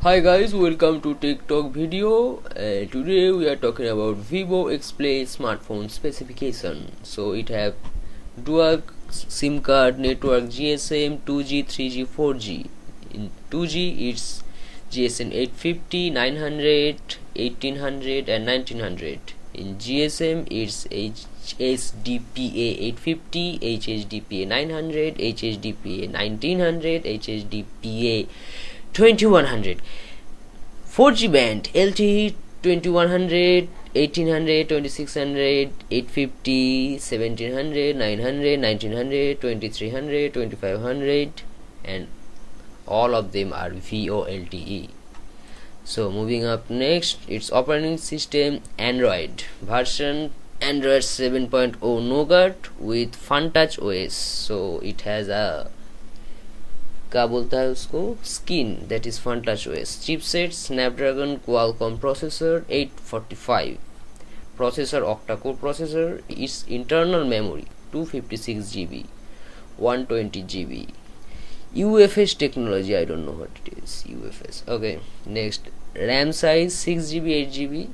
Hi guys, welcome to TikTok video. Today we are talking about Vivo Xplay smartphone specification. So it have dual SIM card network GSM 2G, 3G, 4G. In 2G it's GSM 850, 900, 1800 and 1900. In GSM it's HSDPA 850, HSDPA 900, HSDPA 1900, HSDPA 2100. 4G band LTE 2100, 1800, 2600, 850, 1700, 900, 1900, 2300, 2500, and all of them are VoLTE. So moving up next, its operating system Android version Android 7.0 Nougat with FunTouch OS. So it has a skin, that is FunTouch OS. Chipset Snapdragon Qualcomm processor 845, processor octa-core processor. Its internal memory 256GB, 120GB. UFS technology, I don't know what it is. UFS. Okay, next, RAM size 6GB, 8GB.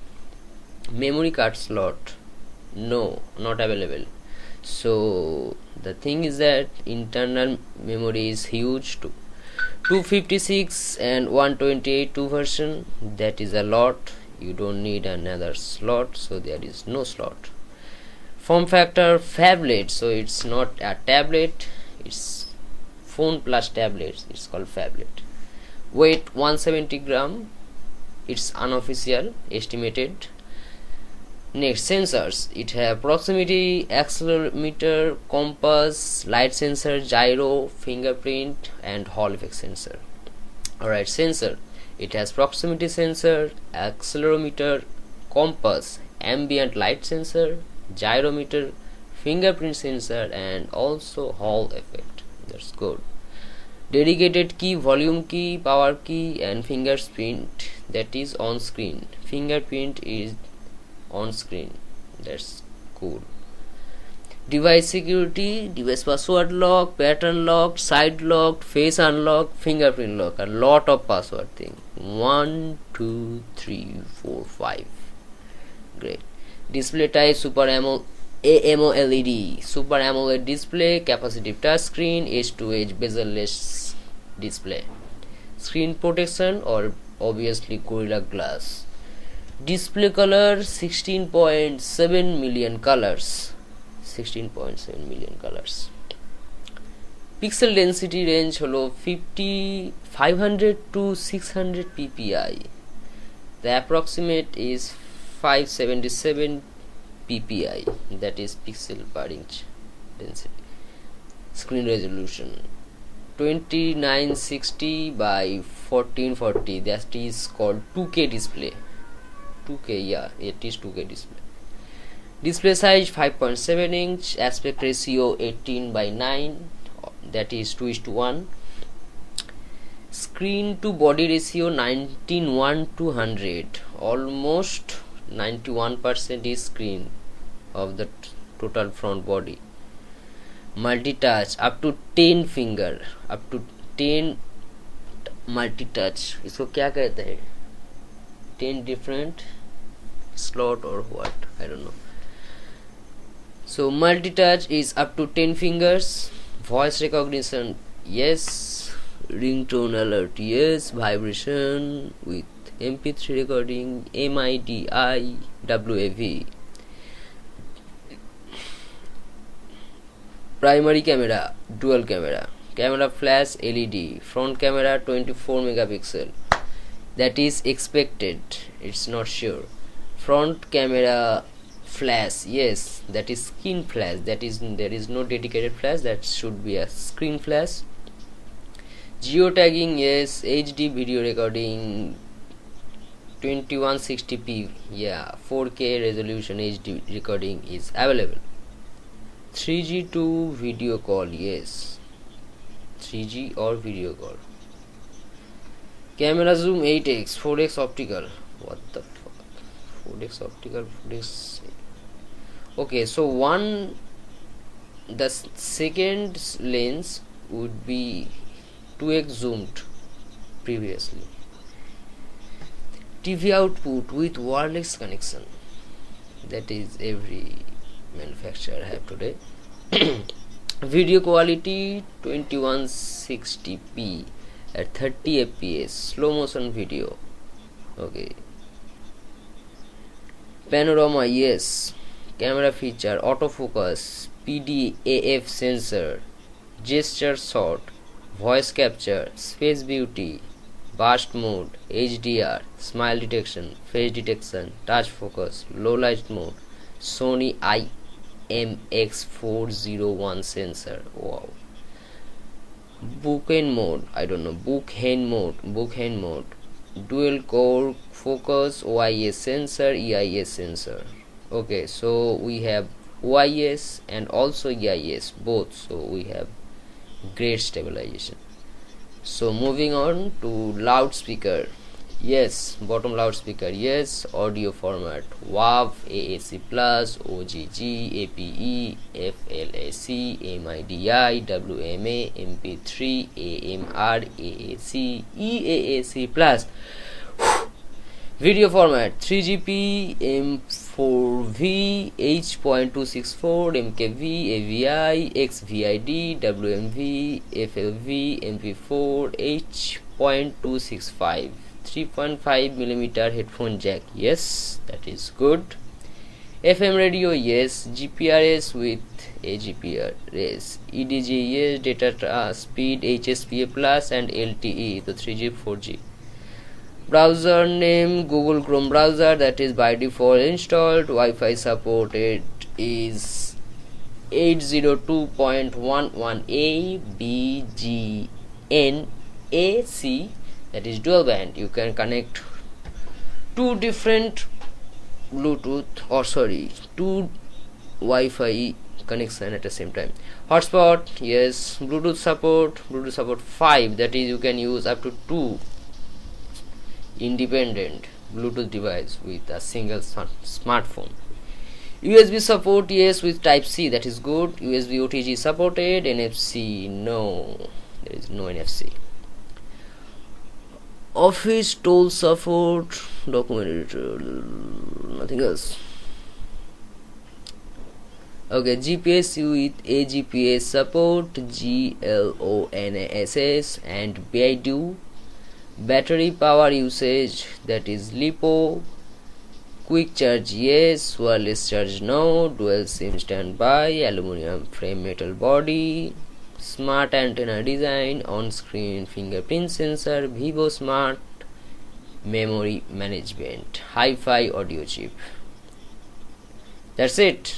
Memory card slot, no, not available. So the thing is that internal memory is huge too. 256 and 128 two version, that is a lot. You don't need another slot, so there is no slot. Form factor phablet, so it's not a tablet, it's phone plus tablet, it's called phablet. Weight 170 gram, it's unofficial estimated. Next, sensors, it have proximity, accelerometer, compass, light sensor, gyro, fingerprint and Hall effect sensor. Alright, sensor, it has proximity sensor, accelerometer, compass, ambient light sensor, gyrometer, fingerprint sensor and also Hall effect. That's good. Dedicated key, volume key, power key and fingerprint, that is on screen. Fingerprint is on screen, that's cool. Device security, device password lock, pattern lock, side lock, face unlock, fingerprint lock, a lot of password thing. 1 2 3 4 5. Great. Display type Super AMOLED, Super AMOLED display, capacitive touchscreen, edge to edge bezel-less display. Screen protection or obviously Gorilla Glass. Display color 16.7 million colors. 16.7 million colors. Pixel density range holo 500 to 600 ppi. The approximate is 577 ppi, that is pixel per inch density. Screen resolution 2960 by 1440, that is called 2K display. 2K, yeah, it is 2K display. Display size 5.7 inch, aspect ratio 18 by 9, that is 2:1. Screen to body ratio 19:1:100, almost 91% is screen of the total front body. Multi-touch up to 10 finger, up to 10 multi-touch. इसको क्या कहते हैं? 10 different slot or what, I don't know. So multi-touch is up to 10 fingers. Voice recognition, yes. Ringtone alert, yes. Vibration with MP3 recording, MIDI WAV. Primary camera, dual camera. Camera flash LED, front camera 24 megapixel, that is expected, it's not sure. Front camera flash, yes, that is screen flash, that is, there is no dedicated flash, that should be a screen flash. Geotagging, yes. HD video recording 2160p, yeah, 4K resolution HD recording is available. 3G to video call, yes, 3G or video call. Camera zoom 8x, 4x optical. What the fuck? 4x optical, 4x. Okay, so the second lens would be 2x zoomed previously. TV output with wireless connection. That is every manufacturer have today. Video quality 2160p at 30 fps, slow motion video. Okay. Panorama, yes. Camera feature, autofocus, PDAF sensor, gesture shot, voice capture, space beauty, burst mode, HDR, smile detection, face detection, touch focus, low light mode, Sony IMX401 sensor. Wow. Bokeh mode, dual core focus, OIS sensor, EIS sensor. Okay, so we have OIS and also EIS both, so we have great stabilization. So moving on to loudspeaker. Yes, bottom loudspeaker, yes. Audio format, WAV, AAC plus, OGG, APE, FLAC, MIDI, WMA, MP3, AMR, AAC, EAAC plus. Video format, 3GP, M4V, H.264, MKV, AVI, XVID, WMV, FLV, MP4, H.265, 3.5mm headphone jack, yes, that is good. FM radio, yes. GPRS with AGPRS, EDG, yes. Data speed, HSPA plus and LTE, the 3G, 4G. Browser name, Google Chrome browser, that is by default installed. Wi-Fi supported is 802.11a BGNAC, that is dual band. You can connect two different two Wi-Fi connection at the same time. Hotspot, yes. Bluetooth support 5, that is you can use up to 2 independent Bluetooth device with a single smartphone. USB support, yes, with type C, that is good. USB OTG supported. NFC, no, there is no NFC. Office tool support, document editor, nothing else. Okay, GPS with AGPS support, GLONASS and BIDU. Battery power usage, that is LiPo. Quick charge, yes. Wireless charge, no. Dual SIM standby. Aluminum frame, metal body. Smart antenna design. On-screen fingerprint sensor. Vivo Smart memory management. Hi-Fi audio chip. That's it.